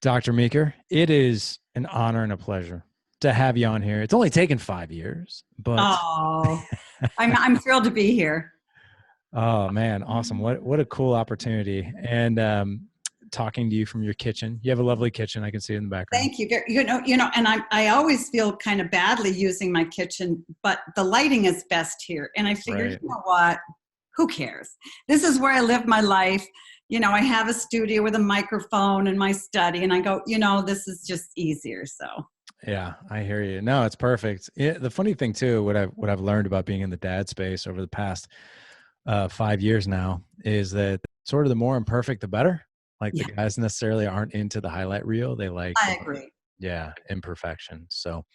Dr. Meeker, it is an honor and a pleasure to have you on here. It's only taken 5 years, but Oh, I'm thrilled to be here. oh man, awesome. What a cool opportunity. And talking to you from your kitchen. You have a lovely kitchen. I can see it in the background. Thank you. And I always feel kind of badly using my kitchen, but the lighting is best here. And I figured, Right. you know what? Who cares? This is where I live my life. I have a studio with a microphone in my study, and I go, this is just easier. So. Yeah, I hear you. No, it's perfect. The funny thing too, what I've learned about being in the dad space over the past 5 years now is that sort of the more imperfect, the better. Like the Yeah, guys necessarily aren't into the highlight reel. They like, I agree. yeah, imperfection. So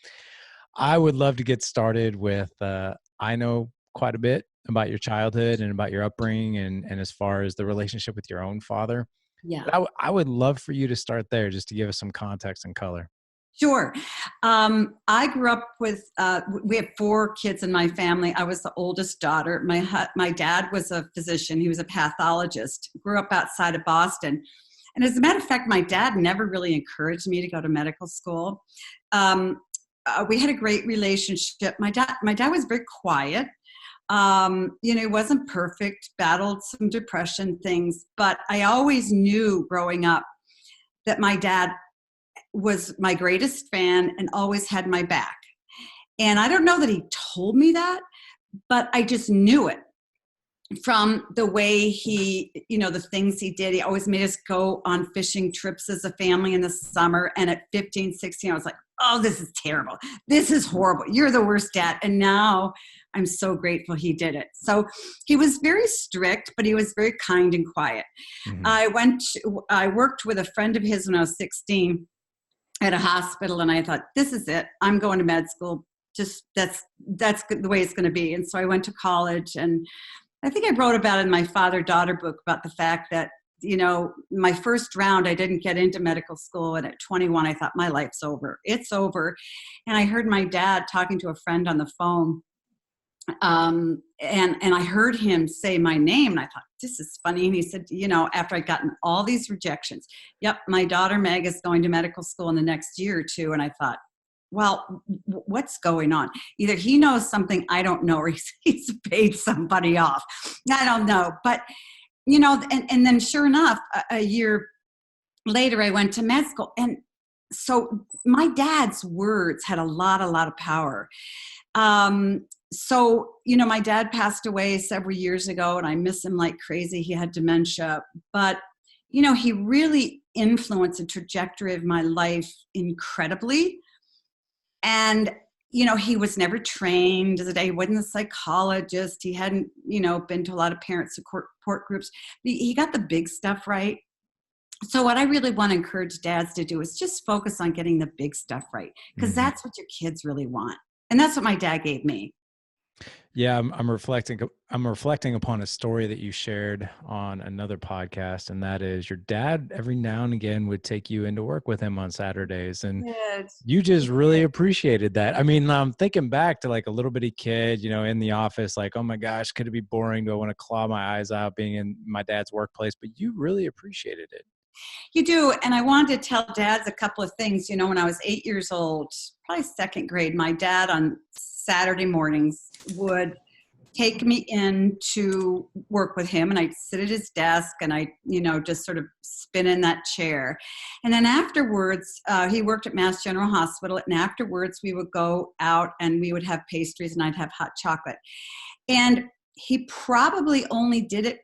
I would love to get started with, I know quite a bit about your childhood and about your upbringing and as far as the relationship with your own father. Yeah. But I would love for you to start there just to give us some context and color. Sure. I grew up with, we have 4 kids in my family. I was the oldest daughter. My dad was a physician. He was a pathologist, grew up outside of Boston. And as a matter of fact, my dad never really encouraged me to go to medical school. We had a great relationship. My dad was very quiet. He wasn't perfect, battled some depression things, but I always knew growing up that my dad was my greatest fan and always had my back. And I don't know that he told me that, but I just knew it from the way he, the things he did. He always made us go on fishing trips as a family in the summer. And at 15, 16, I was like, oh, this is terrible. This is horrible. You're the worst dad. And now I'm so grateful he did it. So he was very strict, but he was very kind and quiet. Mm-hmm. I worked with a friend of his when I was 16 at a hospital, and I thought, this is it. I'm going to med school. Just that's the way it's going to be. And so I went to college, and I think I wrote about it in my father-daughter book about the fact that, my first round, I didn't get into medical school. And at 21, I thought, my life's over. It's over. And I heard my dad talking to a friend on the phone. And I heard him say my name, and I thought, this is funny. And he said, after I'd gotten all these rejections, yep, my daughter Meg is going to medical school in the next year or two. And I thought, well, what's going on? Either he knows something I don't know, or he's paid somebody off. I don't know. But, and then sure enough, a year later, I went to med school. And so my dad's words had a lot of power. So, my dad passed away several years ago, and I miss him like crazy. He had dementia, but, he really influenced the trajectory of my life incredibly. And, he was never trained as he wasn't a psychologist. He hadn't, been to a lot of parent support groups. He got the big stuff right. So what I really want to encourage dads to do is just focus on getting the big stuff right, because Mm-hmm. that's what your kids really want. And that's what my dad gave me. Yeah, I'm reflecting upon a story that you shared on another podcast, and that is your dad every now and again would take you into work with him on Saturdays, and Yes. you just really appreciated that. I mean, I'm thinking back to like a little bitty kid, in the office, like, oh my gosh, could it be boring? Do I want to claw my eyes out being in my dad's workplace? But you really appreciated it. You do. And I wanted to tell dads a couple of things. When I was 8 years old, probably second grade, my dad on Saturday mornings would take me in to work with him, and I'd sit at his desk and I, just sort of spin in that chair. And then afterwards, he worked at Mass General Hospital, and afterwards we would go out and we would have pastries and I'd have hot chocolate. And he probably only did it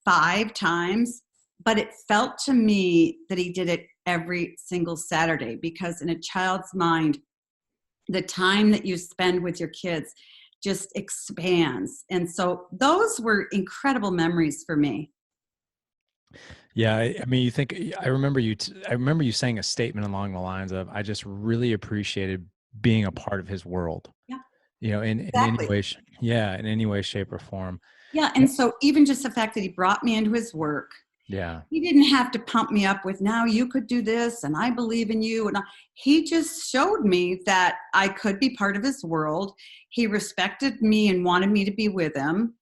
5 times, but it felt to me that he did it every single Saturday, because in a child's mind, the time that you spend with your kids just expands. And so those were incredible memories for me. Yeah, I mean, I remember you saying a statement along the lines of, I just really appreciated being a part of his world. Yeah, In any exactly. way, in any way, shape, or form. Yeah. And so even just the fact that he brought me into his work, Yeah. he didn't have to pump me up with, now you could do this and I believe in you. And he just showed me that I could be part of his world. He respected me and wanted me to be with him.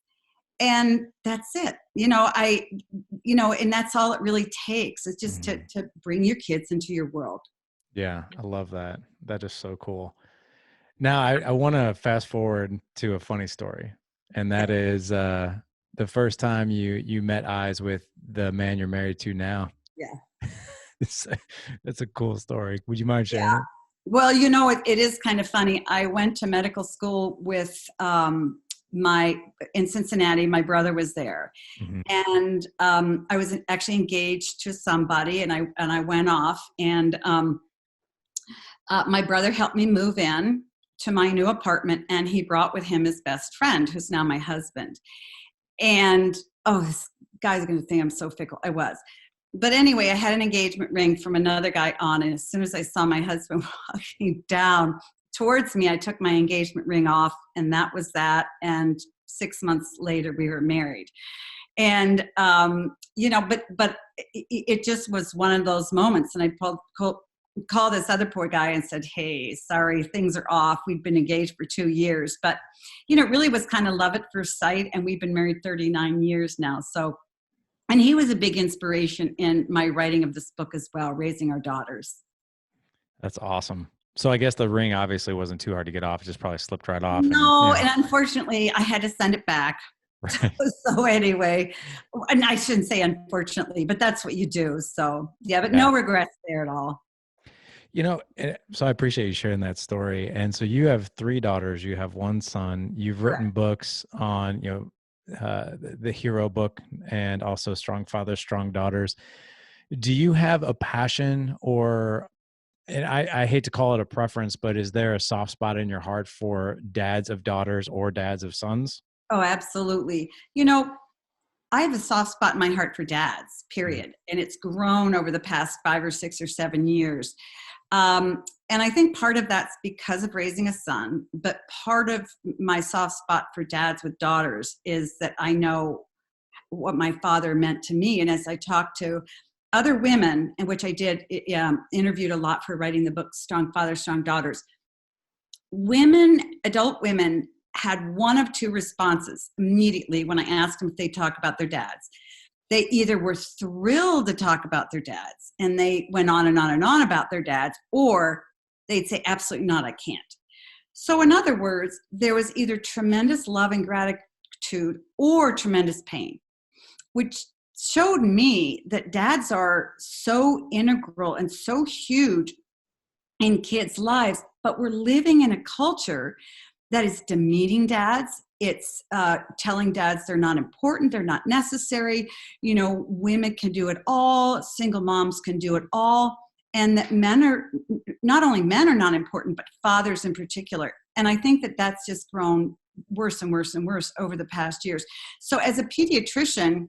and that's it. And that's all it really takes, is just to bring your kids into your world. Yeah, I love that. That is so cool. Now, I want to fast forward to a funny story, and that is the first time you met eyes with the man you're married to now. Yeah. That's a cool story. Would you mind sharing Yeah. it? Well, it is kind of funny. I went to medical school with in Cincinnati. My brother was there, Mhm. and I was actually engaged to somebody, and I went off, and my brother helped me move in to my new apartment, and he brought with him his best friend, who's now my husband. And this guy's going to think I'm so fickle. I was. But anyway, I had an engagement ring from another guy on, and as soon as I saw my husband walking down towards me, I took my engagement ring off, and that was that. And 6 months later, we were married. And but it just was one of those moments. And I called this other poor guy and said, "Hey, sorry, things are off. We've been engaged for 2 years, but it really was kind of love at first sight, and we've been married 39 years now." So, and he was a big inspiration in my writing of this book as well, Raising Our Daughters. That's awesome. So I guess the ring obviously wasn't too hard to get off. It just probably slipped right off. And No, yeah, and unfortunately, I had to send it back. right. So anyway, and I shouldn't say unfortunately, but that's what you do. So yeah, but Yeah. no regrets there at all. So I appreciate you sharing that story. And so you have 3 daughters, you have 1 son. You've written Correct. books on, the hero book, and also Strong Fathers, Strong Daughters. Do you have a passion, or, and I hate to call it a preference, but is there a soft spot in your heart for dads of daughters or dads of sons? Oh, absolutely. I have a soft spot in my heart for dads, Mm. period. And it's grown over the past 5 or 6 or 7 years. And I think part of that's because of raising a son, but part of my soft spot for dads with daughters is that I know what my father meant to me. And as I talked to other women, in which I did interviewed a lot for writing the book, Strong Fathers, Strong Daughters, adult women had one of 2 responses immediately when I asked them if they talk about their dads. They either were thrilled to talk about their dads and they went on and on and on about their dads, or they'd say, absolutely not, I can't. So in other words, there was either tremendous love and gratitude or tremendous pain, which showed me that dads are so integral and so huge in kids' lives, but we're living in a culture that is demeaning dads. It's telling dads they're not important, they're not necessary. Women can do it all, single moms can do it all, and that not only men are not important, but fathers in particular. And I think that that's just grown worse and worse and worse over the past years. So as a pediatrician,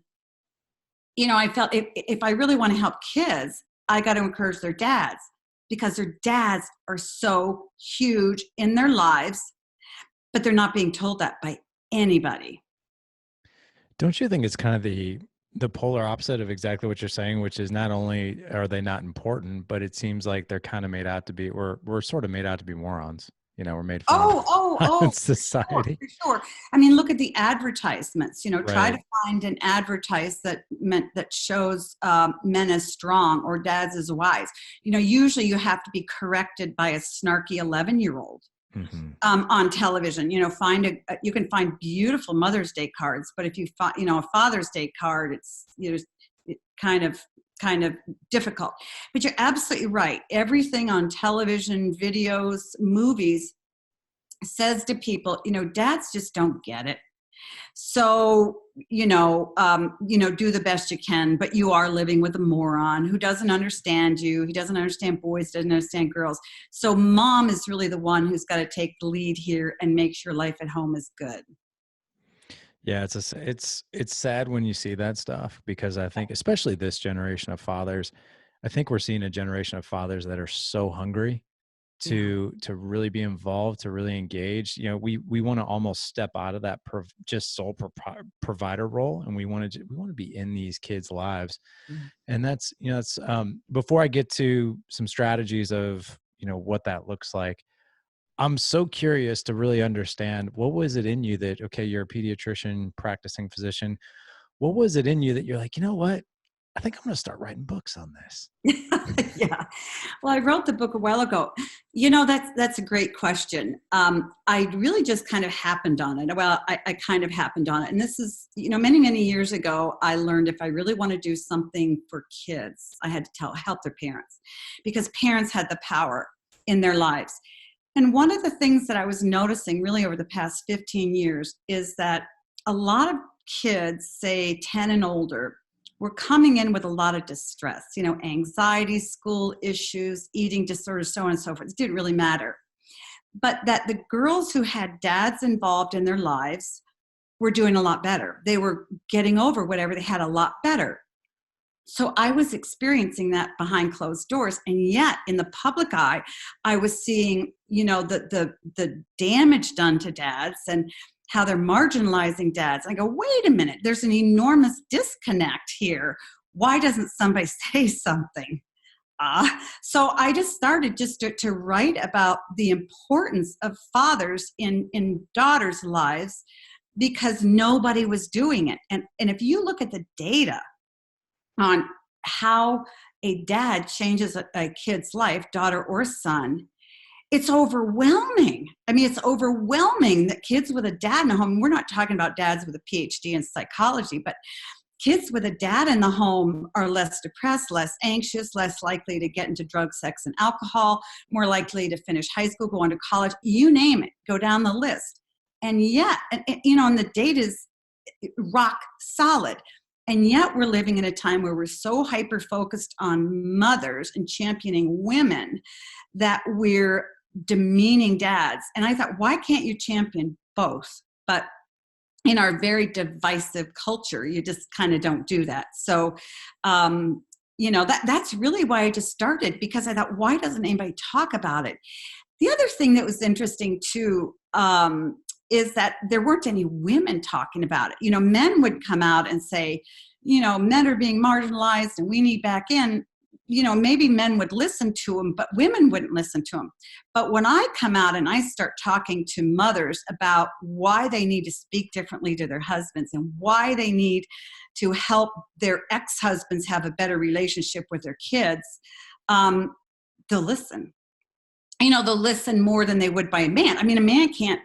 I felt if I really want to help kids, I got to encourage their dads, because their dads are so huge in their lives, but they're not being told that by anybody. Don't you think it's kind of the polar opposite of exactly what you're saying, which is not only are they not important, but it seems like they're kind of made out to be, we're sort of made out to be morons. We're made fun of in society. For sure. I mean, look at the advertisements. Try to Right. find an advertise that shows men as strong or dads as wise. Usually you have to be corrected by a snarky 11-year-old. Hmm. On television. You can find beautiful Mother's Day cards, but if you find a Father's Day card, it's kind of difficult. But you're absolutely right. Everything on television, videos, movies says to people, dads just don't get it. So, do the best you can, but you are living with a moron who doesn't understand you. He doesn't understand boys, doesn't understand girls. So mom is really the one who's got to take the lead here and make sure life at home is good. Yeah, it's sad when you see that stuff, because I think especially this generation of fathers, I think we're seeing a generation of fathers that are so hungry Yeah. to really be involved, to really engage. We want to almost step out of that just sole provider role, and we want to be in these kids' lives. And that's before I get to some strategies of what that looks like. I'm so curious to really understand, what was it in you that, okay, you're a pediatrician, practicing physician. What was it in you that you're like, you know what? I think I'm going to start writing books on this. Yeah. Well, I wrote the book a while ago. That's a great question. I really just kind of happened on it. Well, I kind of happened on it. And this is, many, many years ago, I learned if I really want to do something for kids, I had to help their parents, because parents had the power in their lives. And one of the things that I was noticing really over the past 15 years is that a lot of kids, say 10 and older, were coming in with a lot of distress, anxiety, school issues, eating disorders, so on and so forth. It didn't really matter. But that the girls who had dads involved in their lives were doing a lot better. They were getting over whatever they had a lot better. So I was experiencing that behind closed doors. And yet in the public eye, I was seeing, the damage done to dads and how they're marginalizing dads. I go, wait a minute, there's an enormous disconnect here. Why doesn't somebody say something? So I just started to write about the importance of fathers in daughters' lives, because nobody was doing it. And if you look at the data on how a dad changes a kid's life, daughter or son, it's overwhelming. I mean, it's overwhelming that kids with a dad in the home, we're not talking about dads with a PhD in psychology, but kids with a dad in the home are less depressed, less anxious, less likely to get into drugs, sex, and alcohol, more likely to finish high school, go on to college, you name it, go down the list. And yet, and the data is rock solid. And yet we're living in a time where we're so hyper-focused on mothers and championing women that we're demeaning dads. And I thought, why can't you champion both? But in our very divisive culture, you just kind of don't do that. So, that's really why I just started, because I thought, why doesn't anybody talk about it? The other thing that was interesting too, is that there weren't any women talking about it. Men would come out and say, men are being marginalized and we need back in. Maybe men would listen to them, but women wouldn't listen to them. But when I come out and I start talking to mothers about why they need to speak differently to their husbands and why they need to help their ex-husbands have a better relationship with their kids, they'll listen. They'll listen more than they would by a man. I mean, a man can't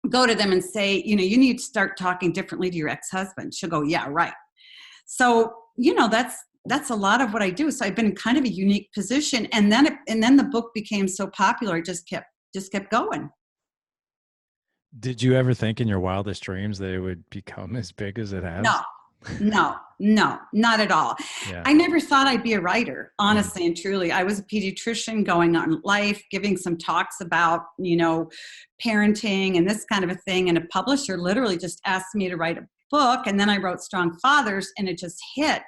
go to them and say, you need to start talking differently to your ex-husband. She'll go, yeah, right. So, that's a lot of what I do. So I've been in kind of a unique position. And then the book became so popular, it just kept going. Did you ever think in your wildest dreams that it would become as big as it has? No, not at all. Yeah. I never thought I'd be a writer, honestly and truly. I was a pediatrician going on life, giving some talks about, parenting and this kind of a thing. And a publisher literally just asked me to write a book. And then I wrote Strong Fathers and it just hit.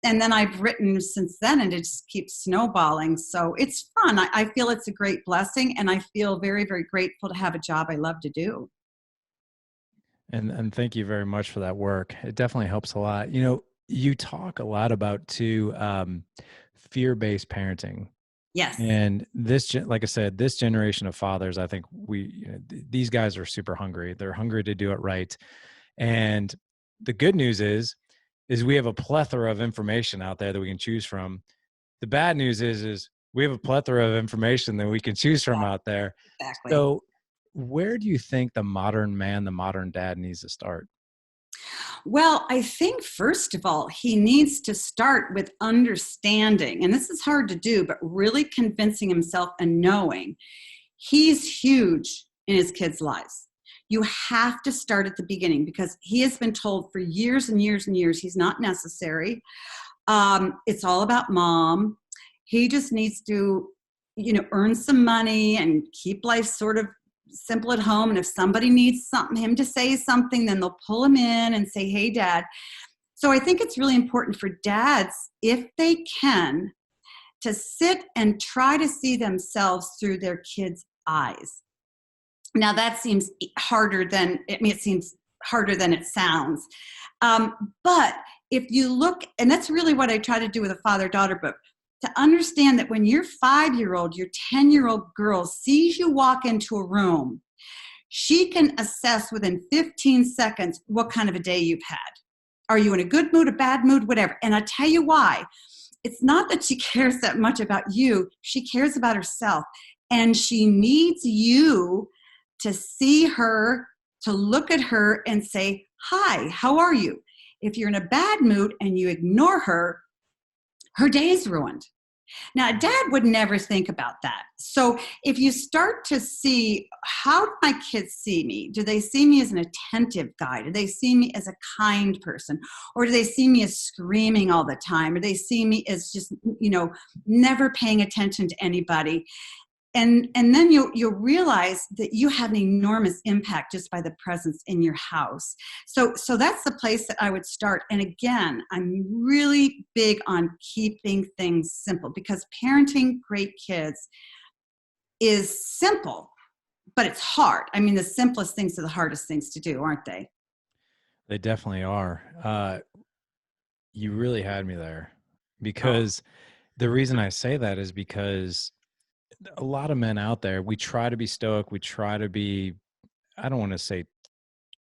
And then I've written since then, and it just keeps snowballing. So it's fun. I feel it's a great blessing, and I feel very, very grateful to have a job I love to do. And thank you very much for that work. It definitely helps a lot. You talk a lot about fear-based parenting. Yes. And like I said, this generation of fathers, I think these guys are super hungry. They're hungry to do it right. And the good news is we have a plethora of information out there that we can choose from. The bad news is we have a plethora of information that we can choose from out there. Exactly. So where do you think the modern man, the modern dad needs to start? Well, I think first of all, he needs to start with understanding, and this is hard to do, but really convincing himself and knowing he's huge in his kids' lives. You have to start at the beginning, because he has been told for years and years and years he's not necessary. It's all about mom. He just needs to, earn some money and keep life sort of simple at home. And if somebody needs him to say something, then they'll pull him in and say, hey, Dad. So I think it's really important for dads, if they can, to sit and try to see themselves through their kids' eyes. Now that seems harder than it sounds. But if you look, and that's really what I try to do with a father-daughter book, to understand that when your 5-year-old, your 10-year-old girl sees you walk into a room, she can assess within 15 seconds what kind of a day you've had. Are you in a good mood, a bad mood, whatever? And I tell you why. It's not that she cares that much about you. She cares about herself. And she needs you to see her, to look at her and say, hi, how are you? If you're in a bad mood and you ignore her, her day is ruined. Now, dad would never think about that. So if you start to see, how do my kids see me? Do they see me as an attentive guy? Do they see me as a kind person? Or do they see me as screaming all the time? Or do they see me as just, never paying attention to anybody? And then you'll realize that you have an enormous impact just by the presence in your house. So that's the place that I would start. And again, I'm really big on keeping things simple, because parenting great kids is simple, but it's hard. I mean, the simplest things are the hardest things to do, aren't they? They definitely are. You really had me there, because the reason I say that is because a lot of men out there, we try to be stoic. We try to be, I don't want to say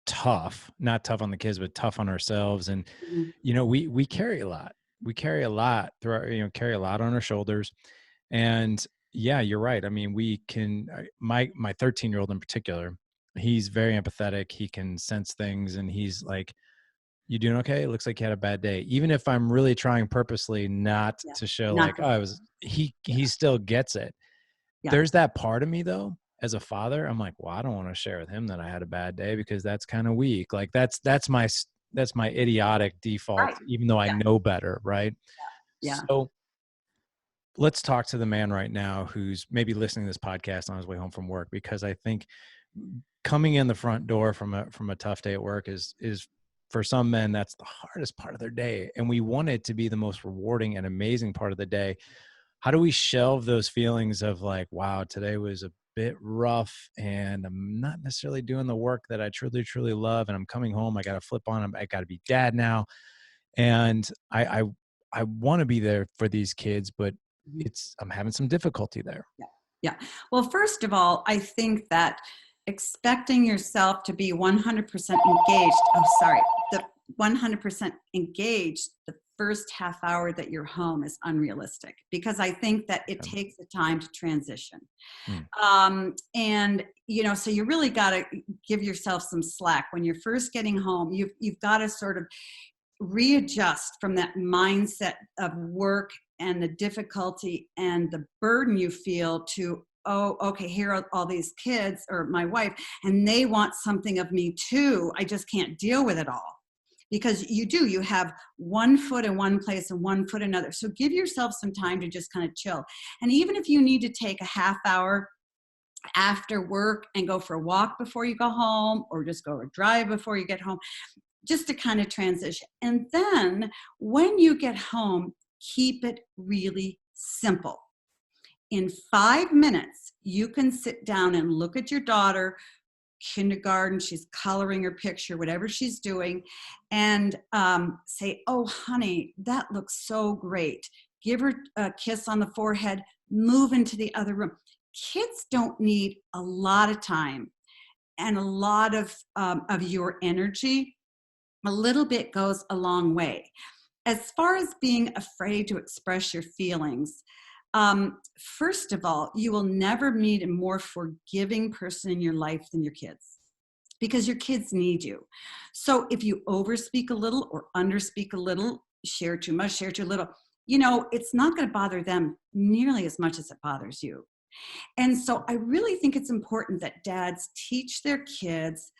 tough, not tough on the kids, but tough on ourselves. And, Mm-hmm. we carry a lot. We carry a lot through our, carry a lot on our shoulders. And yeah, you're right. I mean, we can, my 13-year-old in particular, he's very empathetic. He can sense things, and he's like, you doing okay? It looks like you had a bad day. Even if I'm really trying purposely not Yeah. to show Not like, the, oh, he still gets it. yeah. There's that part of me though, as a father, I'm like, well, I don't want to share with him that I had a bad day, because that's kind of weak. Like that's my idiotic default, Right. even though I Yeah. know better. Right. Yeah. So let's talk to the man right now who's maybe listening to this podcast on his way home from work, because I think coming in the front door from a tough day at work is for some men, that's the hardest part of their day. And we want it to be the most rewarding and amazing part of the day. How do we shelve those feelings of like, wow, today was a bit rough and I'm not necessarily doing the work that I truly, truly love. And I'm coming home, I got to flip on, I got to be dad now. And I want to be there for these kids, but Mhm. I'm having some difficulty there. Yeah. Yeah. Well, first of all, I think that expecting yourself to be 100% engaged, the 100% engaged the first half hour that you're home is unrealistic, because I think that it Um, takes the time to transition. hmm, And, so you really got to give yourself some slack. When you're first getting home, you've got to sort of readjust from that mindset of work and the difficulty and the burden you feel to, oh, okay, here are all these kids or my wife, and they want something of me too. I just can't deal with it all. Because you have one foot in one place and one foot in another. So give yourself some time to just kind of chill. And even if you need to take a half hour after work and go for a walk before you go home, or just go a drive before you get home, just to kind of transition. And then when you get home, keep it really simple. In 5 minutes, you can sit down and look at your daughter, kindergarten, she's coloring her picture, whatever she's doing, and say, oh, honey, that looks so great. Give her a kiss on the forehead, move into the other room. Kids don't need a lot of time and a lot of your energy. A little bit goes a long way. As far as being afraid to express your feelings, first of all, you will never meet a more forgiving person in your life than your kids, because your kids need you. So if you overspeak a little or underspeak a little, share too much, share too little, it's not going to bother them nearly as much as it bothers you. And so I really think it's important that dads teach their kids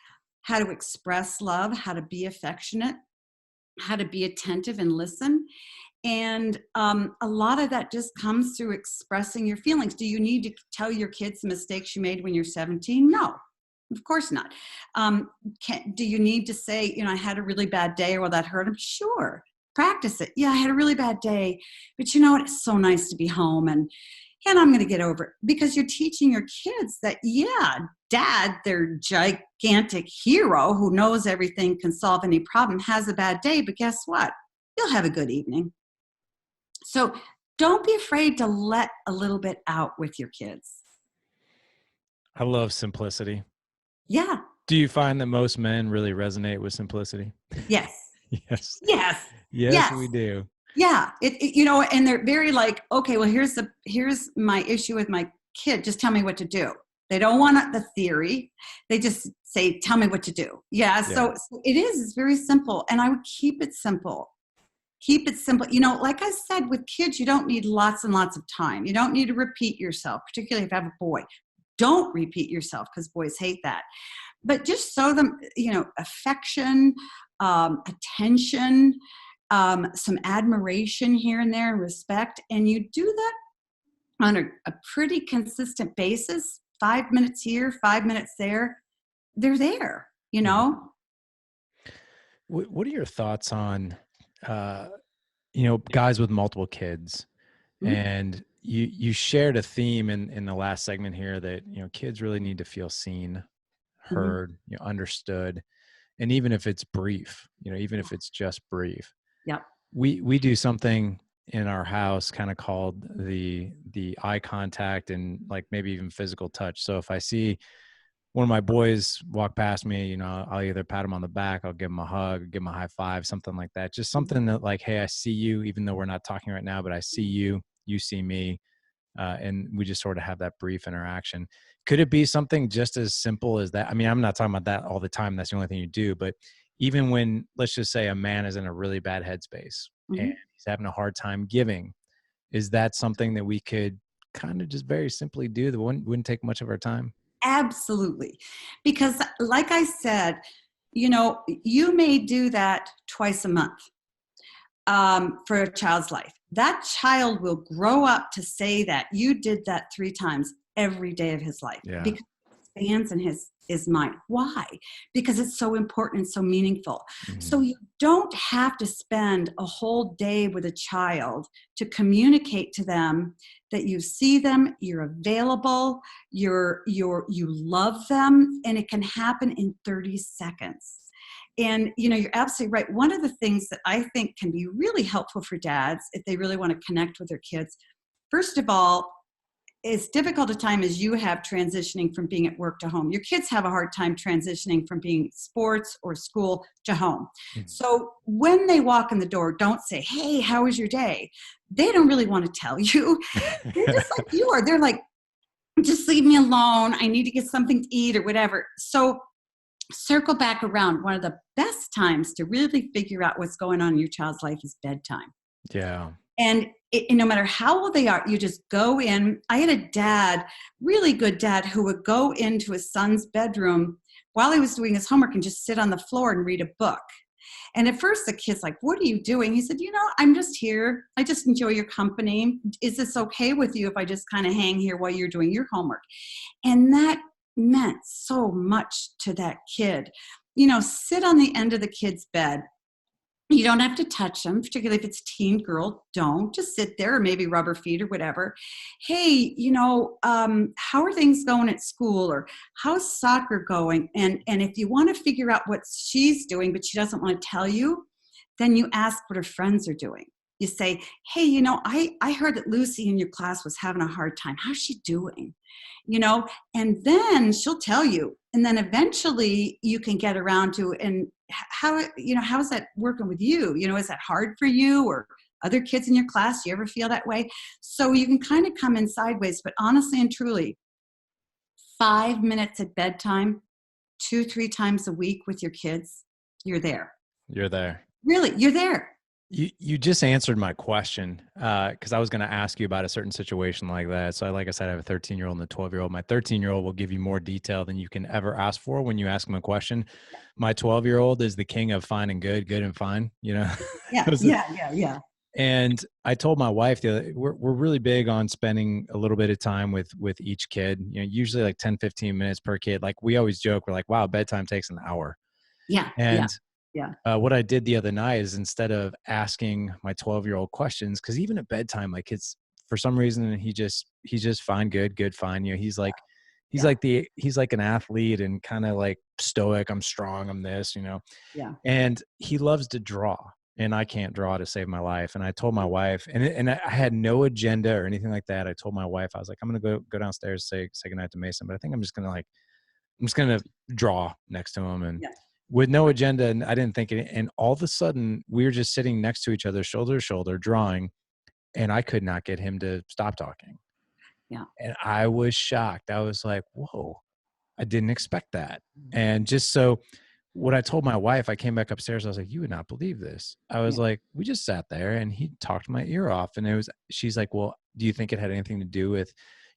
how to express love, how to be affectionate, how to be attentive and listen. And a lot of that just comes through expressing your feelings. Do you need to tell your kids the mistakes you made when you're 17? No, of course not. Do you need to say, I had a really bad day, or will that hurt them? Sure. Practice it. Yeah, I had a really bad day, but you know what? It's so nice to be home, and I'm going to get over it. Because you're teaching your kids that, yeah, dad, their gigantic hero who knows everything, can solve any problem, has a bad day, but guess what? You'll have a good evening. So don't be afraid to let a little bit out with your kids. I love simplicity. Yeah. Do you find that most men really resonate with simplicity? Yes. Yes. Yes. Yes, Yes. we do. Yeah. You know, and they're very like, okay, well, here's my issue with my kid. Just tell me what to do. They don't want the theory. They just say, tell me what to do. Yeah. Yeah. So it's very simple. And I would keep it simple. Keep it simple. You know, like I said, with kids, you don't need lots and lots of time. You don't need to repeat yourself, particularly if you have a boy. Don't repeat yourself because boys hate that. But just show them, you know, affection, attention, some admiration here and there, and respect. And you do that on a pretty consistent basis, 5 minutes here, 5 minutes there. They're there, you know? What are your thoughts on, you know, guys with multiple kids? Mhm. And you shared a theme in the last segment here that, you know, kids really need to feel seen, Mhm. heard, you know, understood. And even if it's brief, you know, even if it's just brief, Yep. we do something in our house kind of called the eye contact and like maybe even physical touch. So if I see one of my boys walk past me, you know, I'll either pat him on the back, I'll give him a hug, give him a high five, something like that. Just something that like, hey, I see you, even though we're not talking right now, but I see you, you see me. And we just sort of have that brief interaction. Could it be something just as simple as that? I mean, I'm not talking about that all the time. That's the only thing you do. But even when, let's just say a man is in a really bad headspace and Mhm. he's having a hard time giving, is that something that we could kind of just very simply do that wouldn't take much of our time? Absolutely. Because, like I said, you know, you may do that twice a month for a child's life. That child will grow up to say that you did that 3 times every day of his life Yeah. because it stands in his mind. Why? Because it's so important and so meaningful. So Mhm. you don't have to spend a whole day with a child to communicate to them that you see them, you're available, you love them, and it can happen in 30 seconds. And you know, you're absolutely right. One of the things that I think can be really helpful for dads if they really want to connect with their kids, first of all, as difficult a time as you have transitioning from being at work to home, your kids have a hard time transitioning from being sports or school to home. Mhm. So when they walk in the door, don't say, hey, how was your day? They don't really want to tell you. They're just like you are. They're like, just leave me alone. I need to get something to eat or whatever. So circle back around. One of the best times to really figure out what's going on in your child's life is bedtime. Yeah. And no matter how old they are, you just go in. I had a dad, really good dad, who would go into his son's bedroom while he was doing his homework and just sit on the floor and read a book. And at first the kid's like, what are you doing? He said, you know, I'm just here. I just enjoy your company. Is this okay with you if I just kind of hang here while you're doing your homework? And that meant so much to that kid. You know, sit on the end of the kid's bed. You don't have to touch them, particularly if it's teen girl. Don't just sit there or maybe rub her feet or whatever. Hey, you know, how are things going at school, or how's soccer going? And if you want to figure out what she's doing, but she doesn't want to tell you, then you ask what her friends are doing. You say, hey, you know, I heard that Lucy in your class was having a hard time. How's she doing? You know, and then she'll tell you. And then eventually you can get around to, and how, you know, how's that working with you? You know, is that hard for you or other kids in your class? Do you ever feel that way? So you can kind of come in sideways, but honestly and truly, 5 minutes at bedtime, 2, 3 times a week with your kids, you're there. You're there. Really, you're there. You just answered my question because I was going to ask you about a certain situation like that. So like I said, I have a 13-year-old and a 12-year-old. My 13-year-old will give you more detail than you can ever ask for when you ask him a question. My 12-year-old is the king of fine and good, good and fine, you know. Yeah, yeah, yeah, yeah. And I told my wife that we're really big on spending a little bit of time with each kid, you know, usually like 10, 15 minutes per kid. Like we always joke, we're like, wow, bedtime takes an hour. Yeah, yeah, And yeah. what I did the other night is instead of asking my 12-year-old questions, because even at bedtime, like it's for some reason he's just fine, good, good, fine. You know, Yeah, he's like an athlete and kind of like stoic. I'm strong. I'm this, you know, yeah. and he loves to draw. and I can't draw to save my life. And I told my wife, and I had no agenda or anything like that. I told my wife, I was like, I'm going to go downstairs, say goodnight to Mason, but I think I'm just going to draw next to him, and Yeah. with no agenda. And I didn't think it. And all of a sudden we were just sitting next to each other, shoulder to shoulder, drawing. And I could not get him to stop talking. Yeah. And I was shocked. I was like, whoa, I didn't expect that. And just so what I told my wife, I came back upstairs. I was like, you would not believe this. I was like, we just sat there and he talked my ear off. And she's like, well, do you think it had anything to do with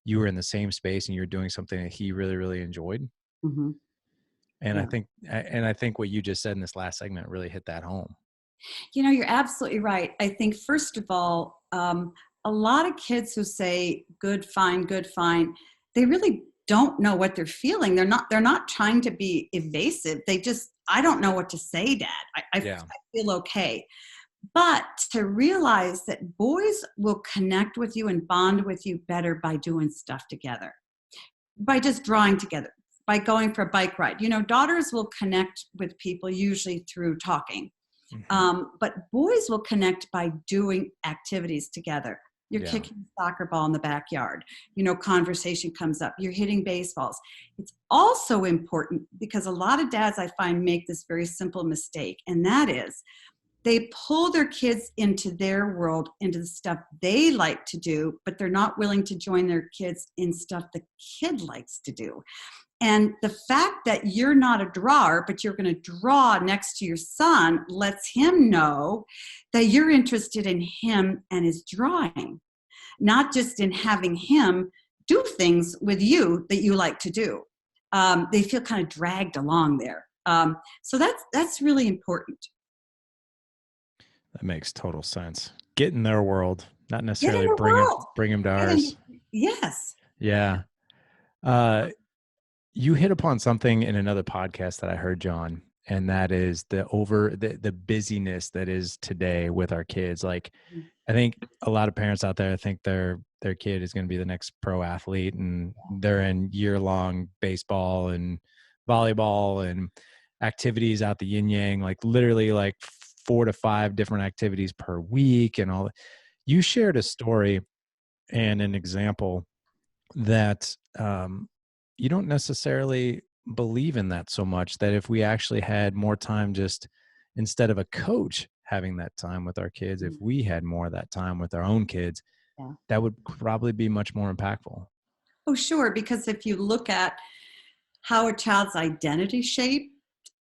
you were in the same space and you were doing something that he really, really enjoyed? Mm-hmm. And Yeah. I think what you just said in this last segment really hit that home. You know, you're absolutely right. I think, first of all, a lot of kids who say good, fine, they really don't know what they're feeling. They're not trying to be evasive. They just, I don't know what to say, Dad. I feel okay. But to realize that boys will connect with you and bond with you better by doing stuff together, by just drawing together, by going for a bike ride. You know, daughters will connect with people usually through talking. But boys will connect by doing activities together. You're kicking a soccer ball in the backyard. You know, conversation comes up. You're hitting baseballs. It's also important because a lot of dads, I find, make this very simple mistake, and that is they pull their kids into their world, into the stuff they like to do, but they're not willing to join their kids in stuff the kid likes to do. And the fact that you're not a drawer, but you're going to draw next to your son lets him know that you're interested in him and his drawing, not just in having him do things with you that you like to do. They feel kind of dragged along there. So that's really important. That makes total sense. Get in their world, not necessarily bring them to ours. Yes. Yeah. You hit upon something in another podcast that I heard, John, and that is the busyness that is today with our kids. Like, I think a lot of parents out there think their kid is going to be the next pro athlete, and they're in year-long baseball and volleyball and activities out the yin yang, like literally like 4 to 5 different activities per week and all that. You shared a story and an example that you don't necessarily believe in that so much, that if we actually had more time, just instead of a coach having that time with our kids, if we had more of that time with our own kids, that would probably be much more impactful. Oh, sure. Because if you look at how a child's identity shapes,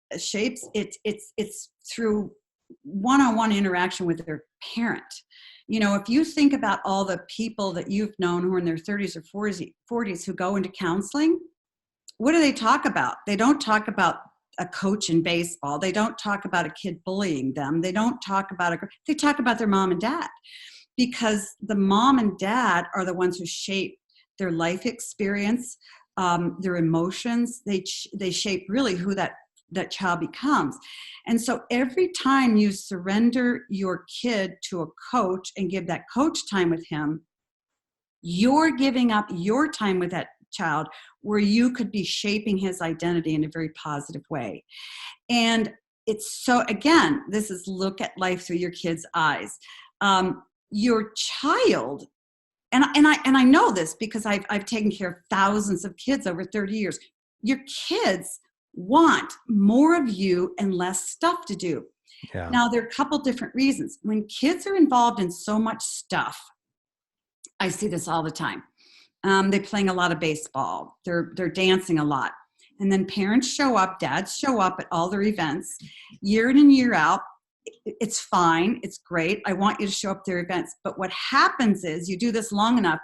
it's through one-on-one interaction with their parent. You know, if you think about all the people that you've known who are in their 30s or 40s who go into counseling, what do they talk about? They don't talk about a coach in baseball. They don't talk about a kid bullying them. They don't talk about they talk about their mom and dad, because the mom and dad are the ones who shape their life experience, their emotions. They shape really who that child becomes. And so every time you surrender your kid to a coach and give that coach time with him, you're giving up your time with that child where you could be shaping his identity in a very positive way. And it's so, again, this is look at life through your kid's eyes. Your child, and I know this because I've taken care of thousands of kids over 30 years. Your kids want more of you and less stuff to do. Yeah. Now, there are a couple different reasons. When kids are involved in so much stuff, I see this all the time. They're playing a lot of baseball. They're dancing a lot. And then parents show up, dads show up at all their events, year in and year out. It's fine. It's great. I want you to show up at their events. But what happens is, you do this long enough,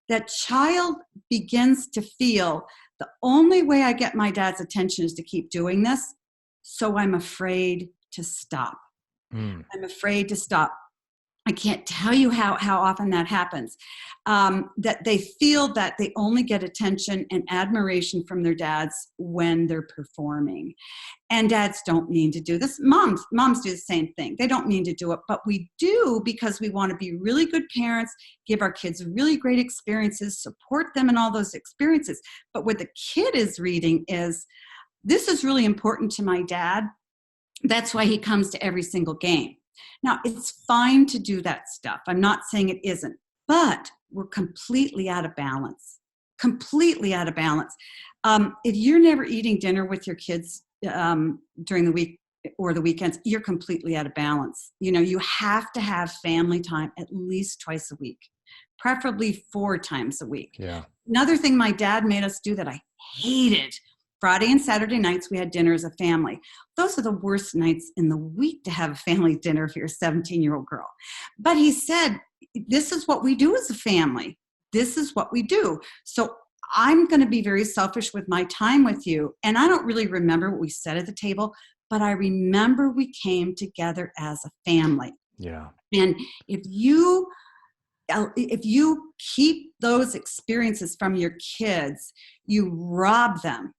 that child begins to feel the only way I get my dad's attention is to keep doing this. So I'm afraid to stop. I'm afraid to stop. I can't tell you how often that happens, that they feel that they only get attention and admiration from their dads when they're performing. And dads don't mean to do this. Moms do the same thing. They don't mean to do it, but we do because we want to be really good parents, give our kids really great experiences, support them in all those experiences. But what the kid is reading is, this is really important to my dad. That's why he comes to every single game. Now, it's fine to do that stuff. I'm not saying it isn't, but we're completely out of balance. Completely out of balance. If you're never eating dinner with your kids during the week or the weekends, you're completely out of balance. You have to have family time at least twice a week, preferably 4 times a week. Yeah. Another thing my dad made us do that I hated, Friday and Saturday nights, we had dinner as a family. Those are the worst nights in the week to have a family dinner if you're a 17-year-old girl. But he said, this is what we do as a family. This is what we do. So I'm going to be very selfish with my time with you. And I don't really remember what we said at the table, but I remember we came together as a family. Yeah. And if you keep those experiences from your kids, you rob them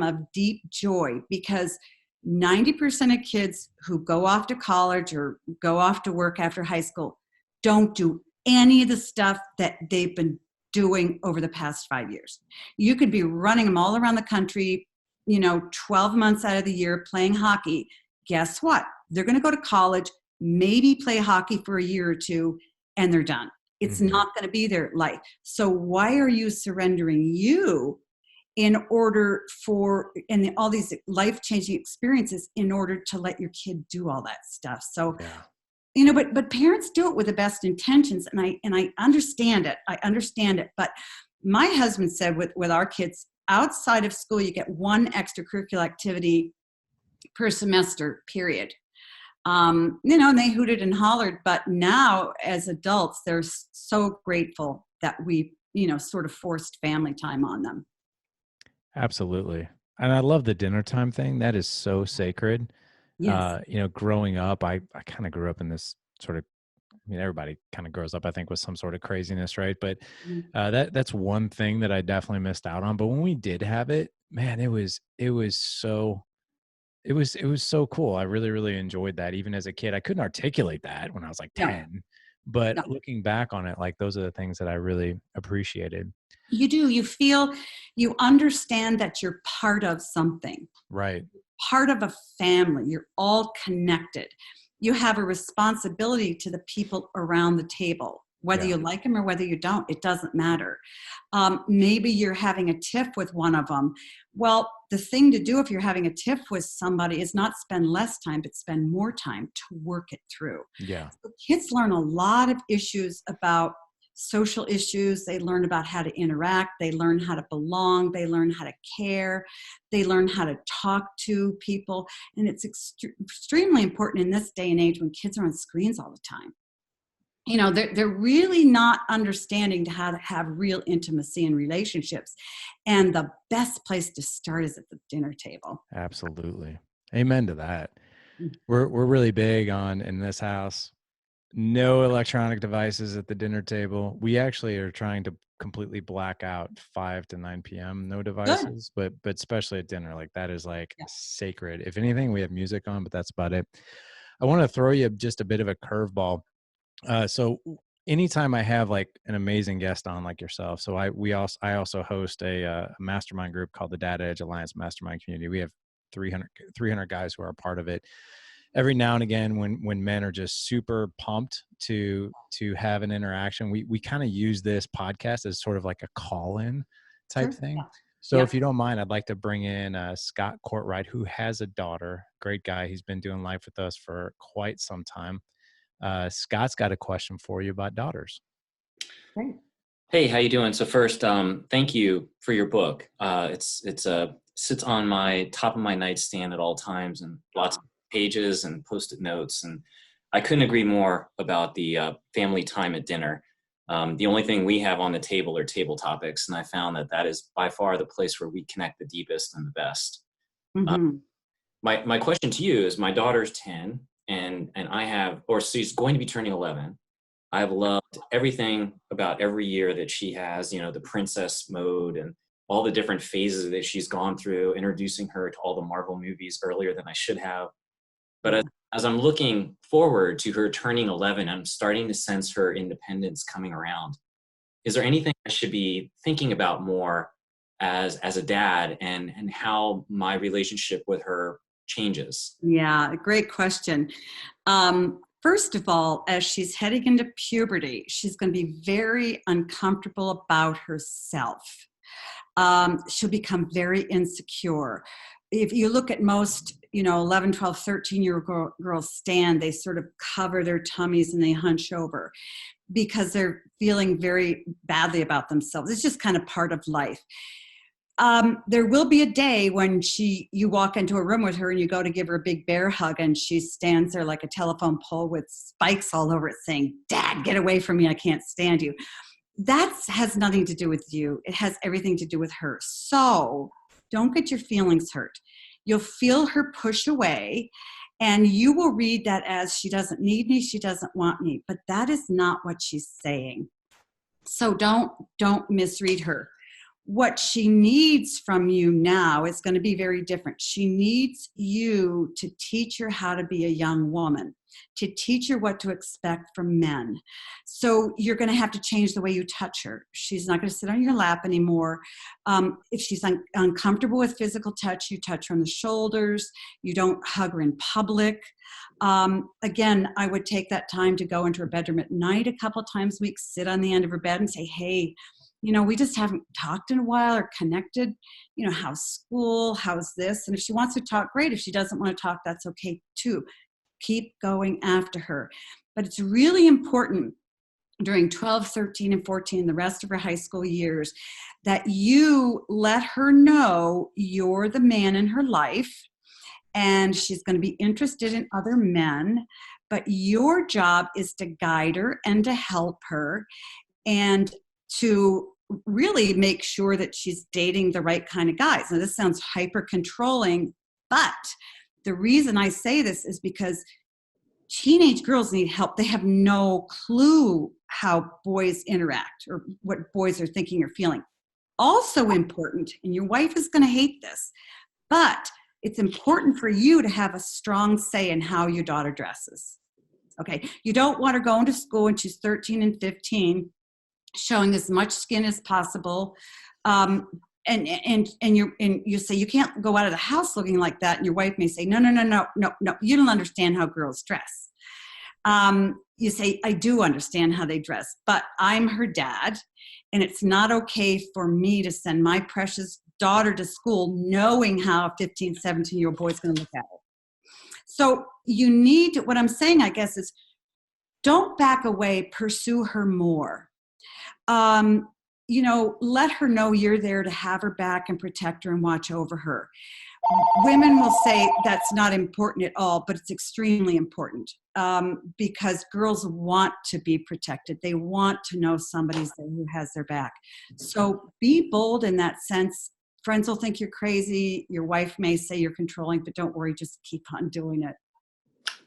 of deep joy, because 90% of kids who go off to college or go off to work after high school don't do any of the stuff that they've been doing over the past 5 years. You could be running them all around the country, 12 months out of the year playing hockey. Guess what? They're going to go to college, maybe play hockey for a year or two, and they're done. It's not going to be their life. So why are you surrendering you in order for, and all these life-changing experiences in order to let your kid do all that stuff? So, but parents do it with the best intentions. And I understand it. But my husband said with our kids, outside of school, you get 1 extracurricular activity per semester, period. And they hooted and hollered, but now as adults, they're so grateful that we, sort of forced family time on them. Absolutely. And I love the dinner time thing. That is so sacred. Yes. Growing up, I kind of grew up in this sort of, everybody kind of grows up, I think, with some sort of craziness, right? But that's one thing that I definitely missed out on. But when we did have it, man, it was so cool. I really, really enjoyed that. Even as a kid, I couldn't articulate that when I was like 10, but looking back on it, like, those are the things that I really appreciated. You do. You understand that you're part of something, Right? part of a family. You're all connected. You have a responsibility to the people around the table, whether you like them or whether you don't. It doesn't matter. Maybe you're having a tiff with one of them. Well, the thing to do if you're having a tiff with somebody is not spend less time, but spend more time to work it through. Yeah. So kids learn a lot of issues about social issues. They learn about how to interact. They learn how to belong. They learn how to care. They learn how to talk to people. And it's extremely important in this day and age when kids are on screens all the time. They're really not understanding how to have real intimacy in relationships. And the best place to start is at the dinner table. Absolutely. Amen to that. We're really big on, in this house, no electronic devices at the dinner table. We actually are trying to completely black out 5 to 9 p.m. No devices, but especially at dinner, like, that is like sacred. If anything, we have music on, but that's about it. I want to throw you just a bit of a curveball. So anytime I have like an amazing guest on like yourself, so I also host a mastermind group called the Dad Edge Alliance Mastermind Community. We have 300 guys who are a part of it. Every now and again, when men are just super pumped to have an interaction, we kind of use this podcast as sort of like a call-in type thing. Yeah. So if you don't mind, I'd like to bring in Scott Courtwright, who has a daughter. Great guy. He's been doing life with us for quite some time. Scott's got a question for you about daughters. Great. Hey, how you doing? So first, thank you for your book. It's sits on my top of my nightstand at all times, and lots of pages and post-it notes. And I couldn't agree more about the family time at dinner. The only thing we have on the table are table topics, and I found that is by far the place where we connect the deepest and the best. My question to you is, my daughter's 10, and she's going to be turning 11. I've loved everything about every year that she has, the princess mode and all the different phases that she's gone through, introducing her to all the Marvel movies earlier than I should have. But as I'm looking forward to her turning 11, I'm starting to sense her independence coming around. Is there anything I should be thinking about more as a dad, and how my relationship with her changes? Yeah, great question. First of all, as she's heading into puberty, she's going to be very uncomfortable about herself. She'll become very insecure. If you look at most, 11, 12, 13-year-old girls stand, they sort of cover their tummies and they hunch over because they're feeling very badly about themselves. It's just kind of part of life. There will be a day when you walk into a room with her and you go to give her a big bear hug and she stands there like a telephone pole with spikes all over it saying, "Dad, get away from me. I can't stand you." That has nothing to do with you. It has everything to do with her. So don't get your feelings hurt. You'll feel her push away and you will read that as she doesn't need me, she doesn't want me. But that is not what she's saying. So don't misread her. What she needs from you now is going to be very different. She needs you to teach her how to be a young woman, to teach her what to expect from men. So you're going to have to change the way you touch her. She's not going to sit on your lap anymore. If she's uncomfortable with physical touch, you touch her on the shoulders. You don't hug her in public. Again, I would take that time to go into her bedroom at night a couple times a week, sit on the end of her bed and say, "Hey, we just haven't talked in a while or connected. How's school? How's this?" And if she wants to talk, great. If she doesn't want to talk, that's okay too. Keep going after her. But it's really important during 12, 13, and 14, the rest of her high school years, that you let her know you're the man in her life and she's going to be interested in other men. But your job is to guide her and to help her and to really make sure that she's dating the right kind of guys. Now, this sounds hyper controlling, but the reason I say this is because teenage girls need help. They have no clue how boys interact or what boys are thinking or feeling. Also important, and your wife is going to hate this, but it's important for you to have a strong say in how your daughter dresses. Okay, you don't want her going to school when she's 13 and 15 showing as much skin as possible. And you say you can't go out of the house looking like that. And your wife may say, no, you don't understand how girls dress. You say, I do understand how they dress, but I'm her dad. And it's not okay for me to send my precious daughter to school knowing how a 15, 17-year-old boy is going to look at her. So what I'm saying, I guess, is don't back away, pursue her more. Let her know you're there to have her back and protect her and watch over her. Women will say that's not important at all, but it's extremely important because girls want to be protected. They want to know somebody's there who has their back. So be bold in that sense. Friends will think you're crazy. Your wife may say you're controlling, but don't worry, just keep on doing it.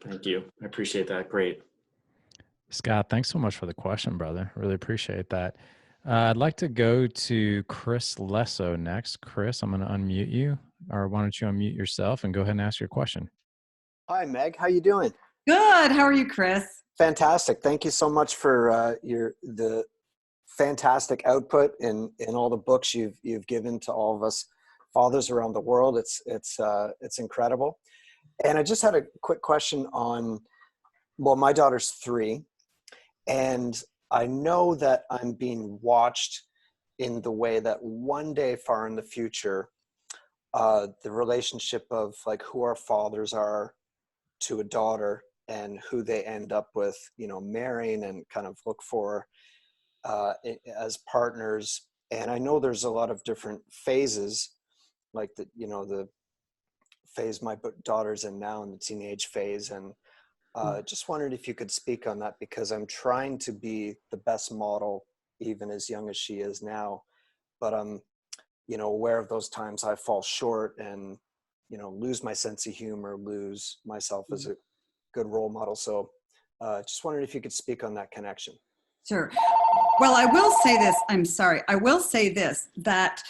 Thank you. I appreciate that. Great. Scott, thanks so much for the question, brother. Really appreciate that. I'd like to go to Chris Lesso next. Chris, I'm going to unmute you, or why don't you unmute yourself and go ahead and ask your question. Hi, Meg. How you doing? Good. How are you, Chris? Fantastic. Thank you so much for the fantastic output in all the books you've given to all of us fathers around the world. It's incredible. And I just had a quick question on, well, my daughter's 3, and I know that I'm being watched in the way that one day far in the future, the relationship of like who our fathers are to a daughter and who they end up with, marrying and kind of look for as partners. And I know there's a lot of different phases, like the phase my daughter's in now, in the teenage phase. And just wondered if you could speak on that, because I'm trying to be the best model, even as young as she is now, but I'm, aware of those times I fall short and, lose my sense of humor, lose myself as a good role model. So just wondered if you could speak on that connection. Sure. Well, I will say this. I'm sorry. I will say this, that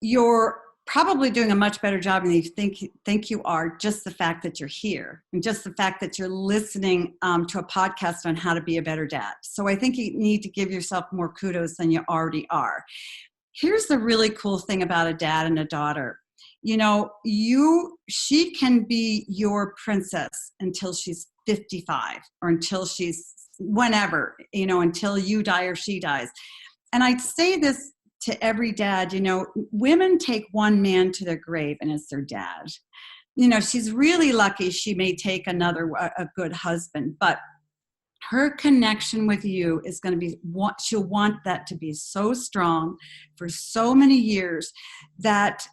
you're probably doing a much better job than you think you are, just the fact that you're here and just the fact that you're listening to a podcast on how to be a better dad. So I think you need to give yourself more kudos than you already are. Here's the really cool thing about a dad and a daughter she can be your princess until she's 55 or until she's whenever, until you die or she dies. And I'd say this to every dad, women take one man to their grave, and it's their dad. She's really lucky she may take a good husband, but her connection with you is going to be she'll want that to be so strong for so many years that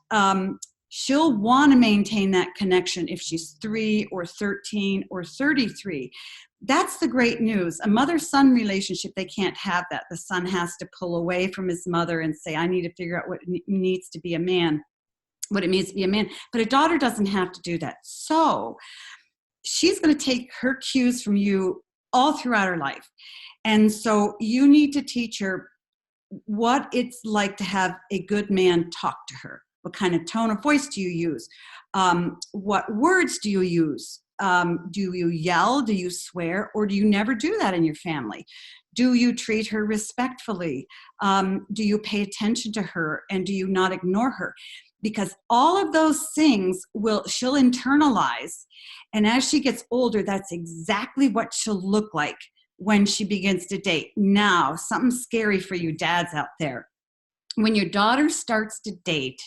she'll want to maintain that connection if she's 3 or 13 or 33. That's the great news. A mother-son relationship, they can't have that. The son has to pull away from his mother and say, I need to figure out what it means to be a man. But a daughter doesn't have to do that. So she's going to take her cues from you all throughout her life. And so you need to teach her what it's like to have a good man talk to her. What kind of tone of voice do you use? What words do you use? Do you yell? Do you swear? Or do you never do that in your family? Do you treat her respectfully? Do you pay attention to her? And do you not ignore her? Because all of those things she'll internalize. And as she gets older, that's exactly what she'll look like when she begins to date. Now, something scary for you dads out there. When your daughter starts to date,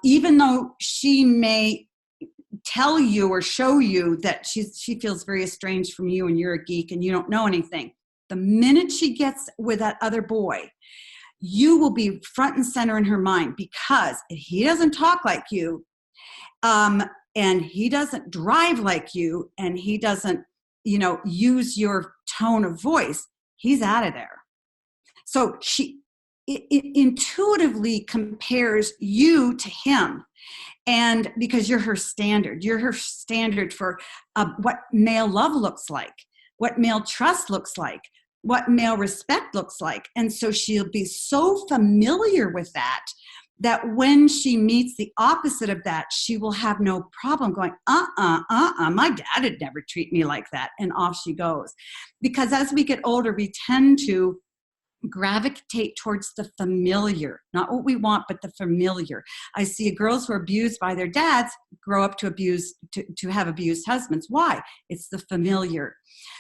even though she may tell you or show you that she feels very estranged from you and you're a geek and you don't know anything, the minute she gets with that other boy, you will be front and center in her mind, because if he doesn't talk like you, and he doesn't drive like you, and he doesn't, use your tone of voice, he's out of there. So she intuitively compares you to him. And because you're her standard for what male love looks like, what male trust looks like, what male respect looks like. And so she'll be so familiar with that when she meets the opposite of that, she will have no problem going, my dad would never treat me like that. And off she goes. Because as we get older, we tend to gravitate towards the familiar, not what we want, but the familiar. I see girls who are abused by their dads grow up to have abused husbands. Why? It's the familiar.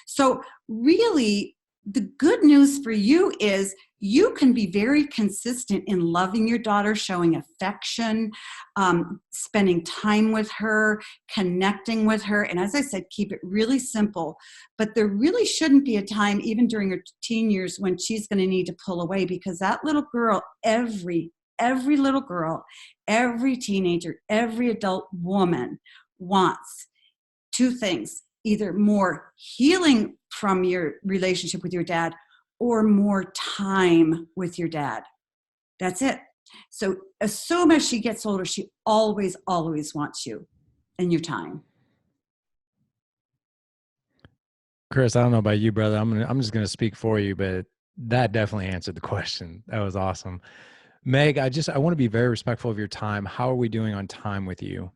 So really, the good news for you is you can be very consistent in loving your daughter, showing affection, spending time with her, connecting with her. And as I said, keep it really simple. But there really shouldn't be a time, even during her teen years, when she's going to need to pull away, because that little girl, every little girl, every teenager, every adult woman wants two things: either more healing from your relationship with your dad or more time with your dad. That's it. So assume as she gets older, she always wants you and your time. Chris, I don't know about you, brother. I'm just gonna speak for you, but that definitely answered the question. That was awesome. Meg, I want to be very respectful of your time. How are we doing on time with you?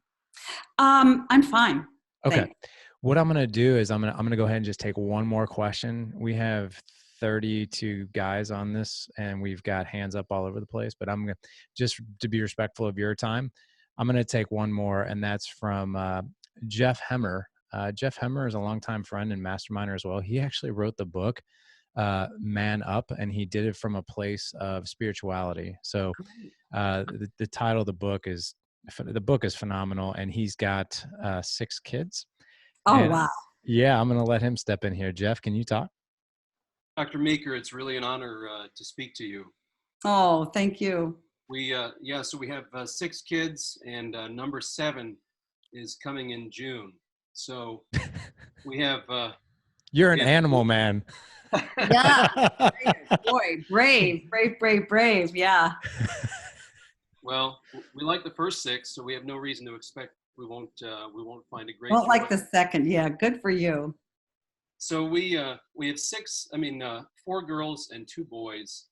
I'm fine. Okay. Thanks. What I'm going to do is I'm going to go ahead and just take one more question. We have 32 guys on this and we've got hands up all over the place, but I'm going to, just to be respectful of your time, I'm going to take one more, and that's from Jeff Hemmer. Jeff Hemmer is a longtime friend and masterminder as well. He actually wrote the book, Man Up, and he did it from a place of spirituality. So the title of the book is phenomenal, and he's got 6 kids. Oh, wow. Yeah, I'm going to let him step in here. Jeff, can you talk? Dr. Meeker, it's really an honor to speak to you. Oh, thank you. So we have 6 kids, and number 7 is coming in June. So we have... You're an animal, man. Yeah. Boy, brave. Yeah. Well, we like the first 6, so we have no reason to expect we won't find a great... Won't like the second. Yeah, good for you. So we have 4 girls and 2 boys.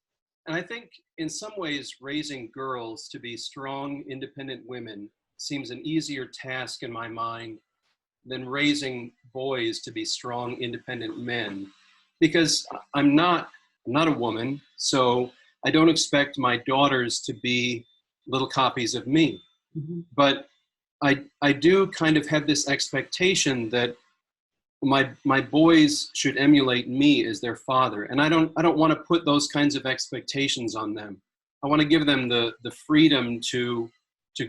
And I think in some ways raising girls to be strong, independent women seems an easier task in my mind than raising boys to be strong, independent men. Because I'm not a woman, so I don't expect my daughters to be little copies of me. Mhm. but I do kind of have this expectation that my boys should emulate me as their father, and I don't want to put those kinds of expectations on them. I want to give them the freedom to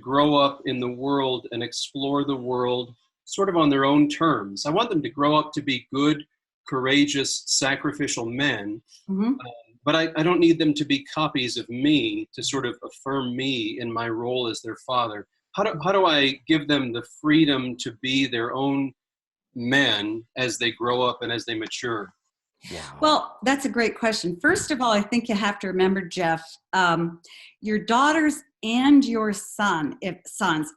grow up in the world and explore the world sort of on their own terms. I want them to grow up to be good, courageous, sacrificial men, Mhm. but I don't need them to be copies of me to sort of affirm me in my role as their father. How do I give them the freedom to be their own men as they grow up and as they mature? Wow. Well, that's a great question. First of all, I think you have to remember, Jeff, your daughters and your sons,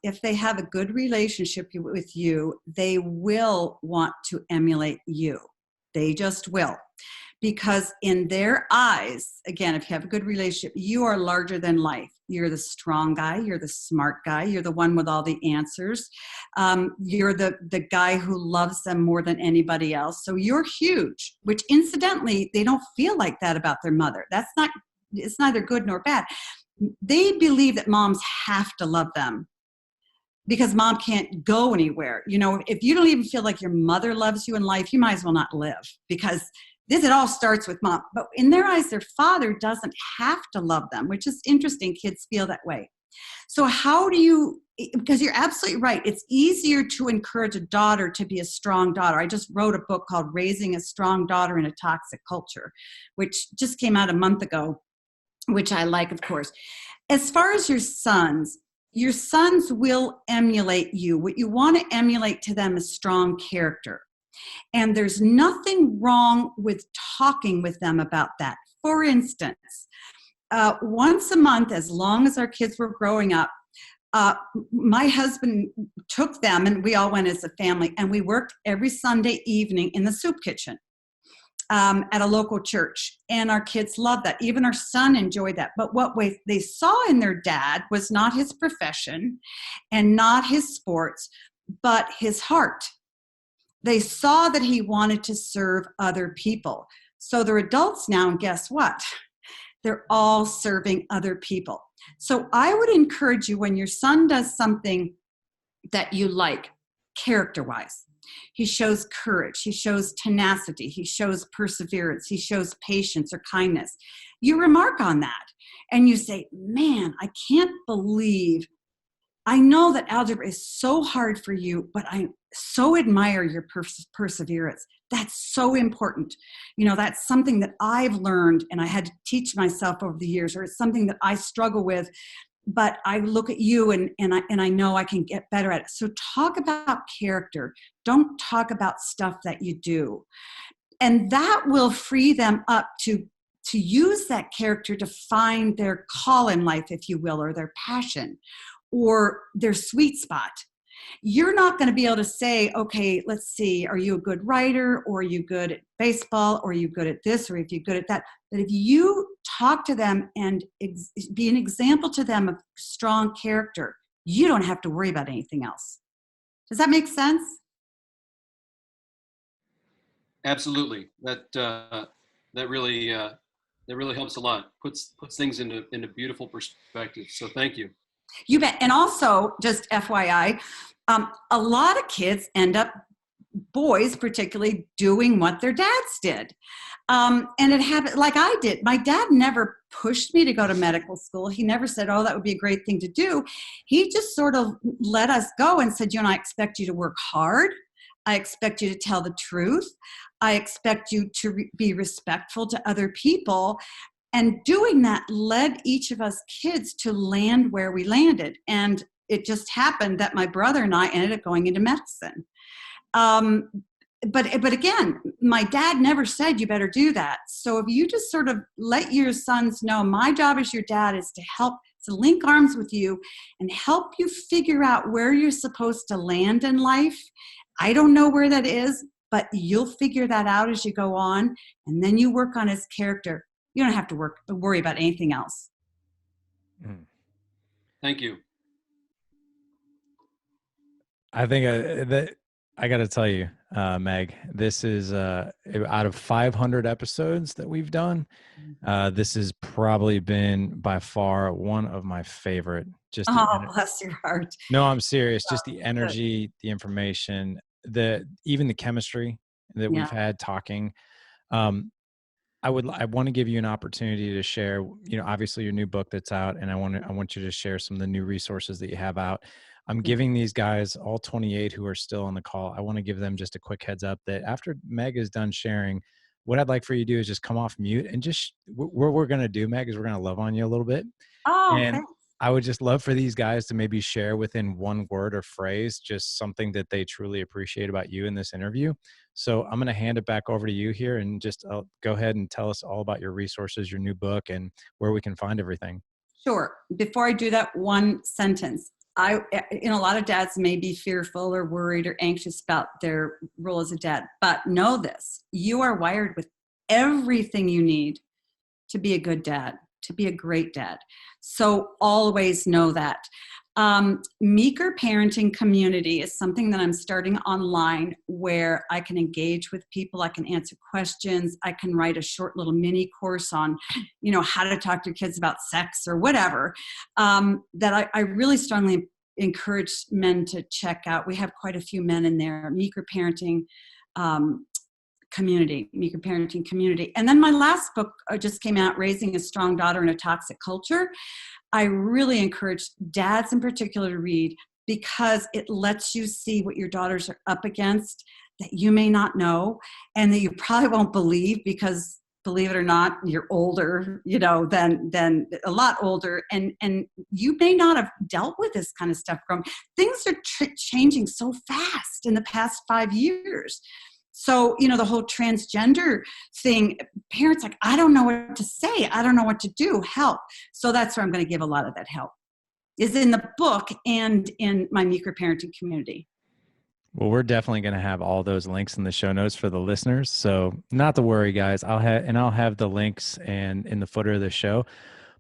if they have a good relationship with you, they will want to emulate you. They just will. Because in their eyes, again, if you have a good relationship, you are larger than life. You're the strong guy. You're the smart guy. You're the one with all the answers. You're the guy who loves them more than anybody else. So you're huge, which incidentally, they don't feel like that about their mother. It's neither good nor bad. They believe that moms have to love them because mom can't go anywhere. You know, if you don't even feel like your mother loves you in life, you might as well not live, because it all starts with mom. But in their eyes, their father doesn't have to love them, which is interesting. Kids feel that way. So how do you, because you're absolutely right, it's easier to encourage a daughter to be a strong daughter. I just wrote a book called Raising a Strong Daughter in a Toxic Culture, which just came out a month ago, which I like, of course. As far as your sons will emulate you. What you want to emulate to them is strong character. And there's nothing wrong with talking with them about that. For instance, once a month, as long as our kids were growing up, my husband took them, and we all went as a family, and we worked every Sunday evening in the soup kitchen at a local church. And our kids loved that. Even our son enjoyed that. But what they saw in their dad was not his profession and not his sports, but his heart. They saw that he wanted to serve other people. So they're adults now, and guess what? They're all serving other people. So I would encourage you, when your son does something that you like, character-wise, he shows courage, he shows tenacity, he shows perseverance, he shows patience or kindness. You remark on that, and you say, man, I can't believe, I know that algebra is so hard for you, but I so admire your perseverance. That's so important. You know, that's something that I've learned and I had to teach myself over the years, or it's something that I struggle with, but I look at you and I know I can get better at it. So talk about character. Don't talk about stuff that you do. And that will free them up to use that character to find their call in life, if you will, or their passion, or their sweet spot. You're not going to be able to say, okay, let's see, are you a good writer, or are you good at baseball, or are you good at this, or if you're good at that? But if you talk to them and be an example to them of strong character, you don't have to worry about anything else. Does that make sense? Absolutely. That really helps a lot. Puts things into beautiful perspective. So thank you. You bet. And also, just FYI, a lot of kids end up, boys particularly, doing what their dads did. And it happened like I did. My dad never pushed me to go to medical school. He never said, oh, that would be a great thing to do. He just sort of let us go and said, you know, I expect you to work hard. I expect you to tell the truth. I expect you to be respectful to other people. And doing that led each of us kids to land where we landed. And it just happened that my brother and I ended up going into medicine. But again, my dad never said you better do that. So if you just sort of let your sons know, my job as your dad is to help, to link arms with you and help you figure out where you're supposed to land in life. I don't know where that is, but you'll figure that out as you go on. And then you work on his character. You don't have to worry about anything else. Thank you. I think that I got to tell you, Meg. This is out of 500 episodes that we've done. This has probably been by far one of my favorite. Just the Oh, bless your heart. no, I'm serious. Just Oh, the good. energy, the information, even the chemistry that we've had talking. I want to give you an opportunity to share, obviously your new book that's out, and I want you to share some of the new resources that you have out. I'm giving these guys, all 28 who are still on the call, I want to give them just a quick heads up that after Meg is done sharing, what I'd like for you to do is just come off mute and just, what we're going to do, Meg, is we're going to love on you a little bit. Oh, And thanks. I would just love for these guys to maybe share within one word or phrase, just something that they truly appreciate about you in this interview. So I'm going to hand it back over to you here, and just go ahead and tell us all about your resources, your new book, and where we can find everything. Sure. Before I do that, one sentence. A lot of dads may be fearful or worried or anxious about their role as a dad, but know this: you are wired with everything you need to be a good dad, to be a great dad. So always know that. Meeker Parenting Community is something that I'm starting online, where I can engage with people, I can answer questions, I can write a short little mini course on, how to talk to your kids about sex or whatever, that I really strongly encourage men to check out. We have quite a few men in there. Meeker Parenting Meeker Parenting Community. And then my last book just came out, Raising a Strong Daughter in a Toxic Culture. I really encourage dads in particular to read, because it lets you see what your daughters are up against that you may not know, and that you probably won't believe, because, believe it or not, you're older, than a lot older, and you may not have dealt with this kind of stuff growing. Things are changing so fast in the past 5 years. So, the whole transgender thing, parents like, I don't know what to say. I don't know what to do. Help. So that's where I'm going to give a lot of that help, is in the book and in my Meeker Parenting Community. Well, we're definitely going to have all those links in the show notes for the listeners. So not to worry, guys. I'll have the links and in the footer of the show.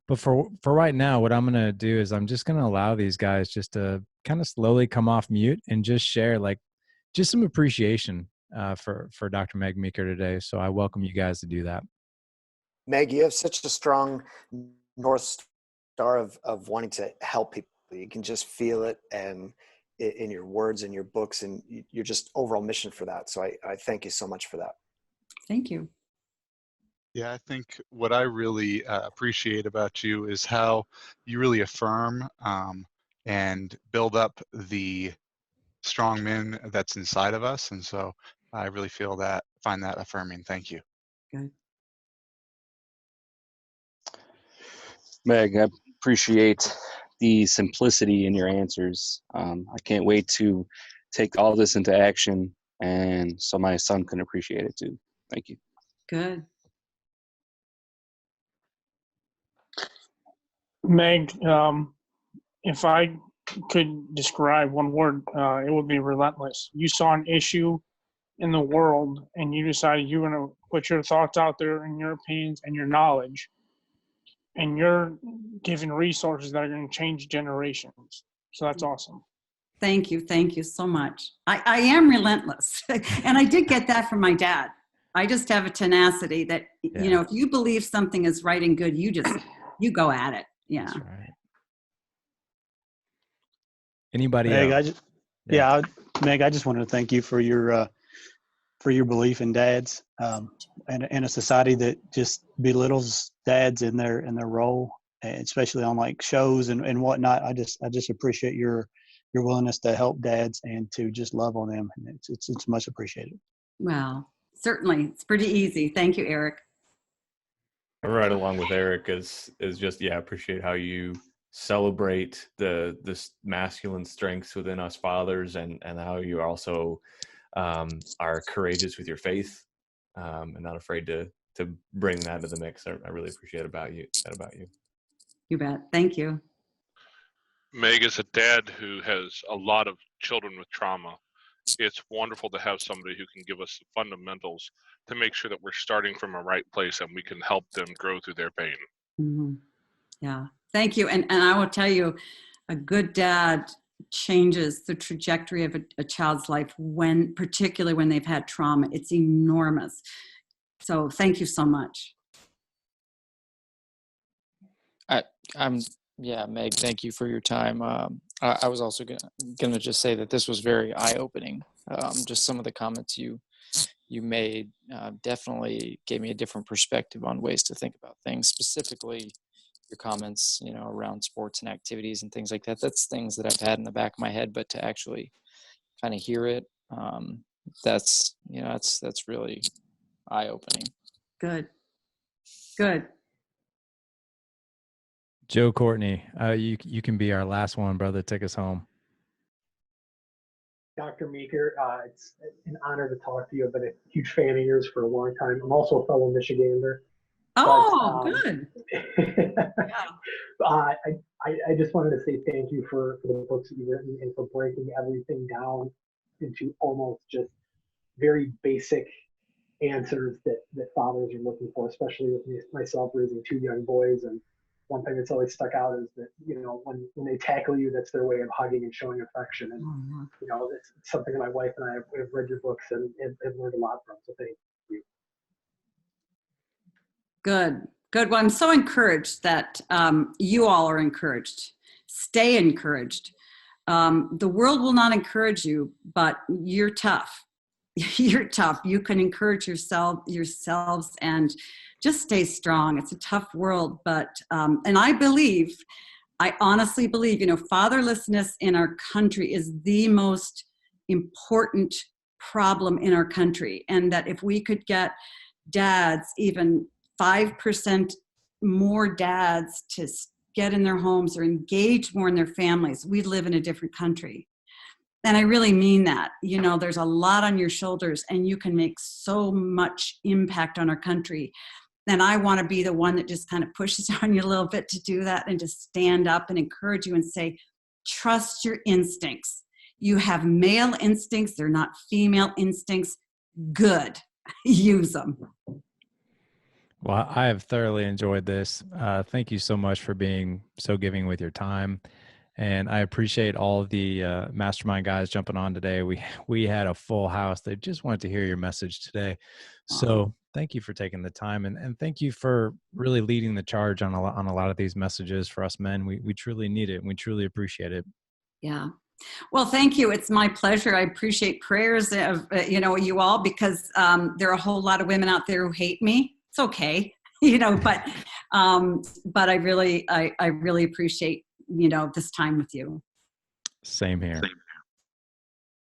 But for right now, what I'm going to do is I'm just going to allow these guys just to kind of slowly come off mute and just share just some appreciation for Dr. Meg Meeker today. So I welcome you guys to do that. Meg, you have such a strong North Star of wanting to help people. You can just feel it, and in your words and your books, and you're just overall mission for that. So I thank you so much for that. Thank you. Yeah, I think what I really appreciate about you is how you really affirm and build up the strong men that's inside of us. And so I really find that affirming. Thank you. Good. Meg, I appreciate the simplicity in your answers. I can't wait to take all this into action, and so my son can appreciate it too. Thank you. Good. Meg, if I could describe one word, it would be relentless. You saw an issue in the world, and you decided you were going to put your thoughts out there and your opinions and your knowledge, and you're giving resources that are going to change generations. So that's awesome. Thank you. Thank you so much. I am relentless. And I did get that from my dad. I just have a tenacity that, if you believe something is right and good, you go at it. Yeah. That's right. Anybody Meg, else? Meg, I just wanted to thank you for your belief in dads, and in a society that just belittles dads in their role, and especially on like shows and whatnot. I just appreciate your willingness to help dads and to just love on them. And it's much appreciated. Well, certainly. It's pretty easy. Thank you, Eric. Right along with Eric is just, appreciate how you celebrate this masculine strengths within us fathers, and how you also are courageous with your faith, and not afraid to bring that to the mix. I really appreciate that about you. You bet. Thank you. Meg is a dad who has a lot of children with trauma. It's wonderful to have somebody who can give us the fundamentals to make sure that we're starting from a right place and we can help them grow through their pain. Mm-hmm. Yeah. Thank you. And I will tell you, a good dad changes the trajectory of a child's life, particularly when they've had trauma. It's enormous. So thank you so much. Yeah, Meg, thank you for your time. I was also gonna just say that this was very eye-opening. Just some of the comments you made definitely gave me a different perspective on ways to think about things, specifically your comments, around sports and activities and things like that. That's things that I've had in the back of my head, but to actually kind of hear it, that's really eye-opening. Good. Joe Courtney, you can be our last one, brother. Take us home. Dr. Meeker, it's an honor to talk to you. I've been a huge fan of yours for a long time. I'm also a fellow Michigander. Oh, good. I just wanted to say thank you for the books that you've written and for breaking everything down into almost just very basic answers that fathers are looking for, especially with myself raising 2 young boys. And one thing that's always stuck out is that, when they tackle you, that's their way of hugging and showing affection. And, it's something that my wife and I have read your books and have learned a lot from. So thank you. Good. Well, I'm so encouraged that you all are encouraged. Stay encouraged. The world will not encourage you, but you're tough. You're tough. You can encourage yourselves and just stay strong. It's a tough world, but and I honestly believe, fatherlessness in our country is the most important problem in our country, and that if we could get dads, even 5% more dads, to get in their homes or engage more in their families, we'd live in a different country. And I really mean that. There's a lot on your shoulders and you can make so much impact on our country. And I want to be the one that just kind of pushes on you a little bit to do that and to stand up and encourage you and say, trust your instincts. You have male instincts. They're not female instincts. Good. Use them. Well, I have thoroughly enjoyed this. Thank you so much for being so giving with your time. And I appreciate all of the mastermind guys jumping on today. We had a full house. They just wanted to hear your message today. So thank you for taking the time. And thank you for really leading the charge on a lot of these messages for us men. We truly need it and we truly appreciate it. Yeah. Well, thank you. It's my pleasure. I appreciate prayers of, you all, because there are a whole lot of women out there who hate me. It's okay, but I really appreciate, this time with you. Same here.